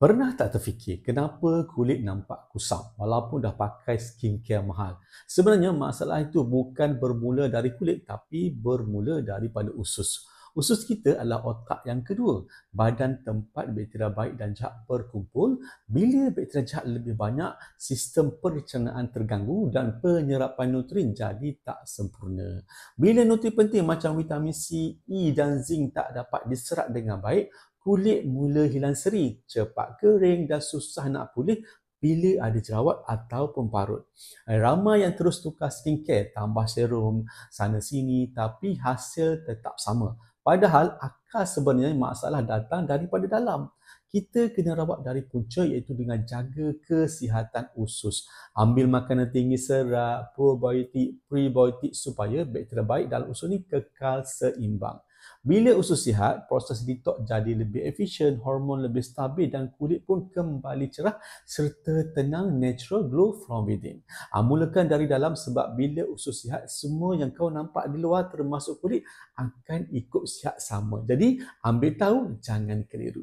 Pernah tak terfikir kenapa kulit nampak kusam walaupun dah pakai skincare mahal? Sebenarnya masalah itu bukan bermula dari kulit tapi bermula daripada usus. Usus kita adalah otak yang kedua, badan tempat bakteria baik dan jahat berkumpul. Bila bakteria jahat lebih banyak, sistem pencernaan terganggu dan penyerapan nutrien jadi tak sempurna. Bila nutrien penting macam vitamin C, E dan zinc tak dapat diserap dengan baik, kulit mula hilang seri, cepat kering dan susah nak pulih bila ada jerawat ataupun parut. Ramai yang terus tukar skincare, tambah serum sana sini tapi hasil tetap sama. Padahal akar sebenarnya masalah datang daripada dalam. Kita kena rawat dari punca iaitu dengan jaga kesihatan usus. Ambil makanan tinggi serat, probiotik, prebiotik supaya bakteria baik dalam usus ni kekal seimbang. Bila usus sihat, proses detox jadi lebih efisien, hormon lebih stabil dan kulit pun kembali cerah serta tenang, natural glow from within. Mulakan dari dalam sebab bila usus sihat, semua yang kau nampak di luar termasuk kulit akan ikut sihat sama. Jadi, ambil tahu, jangan keliru.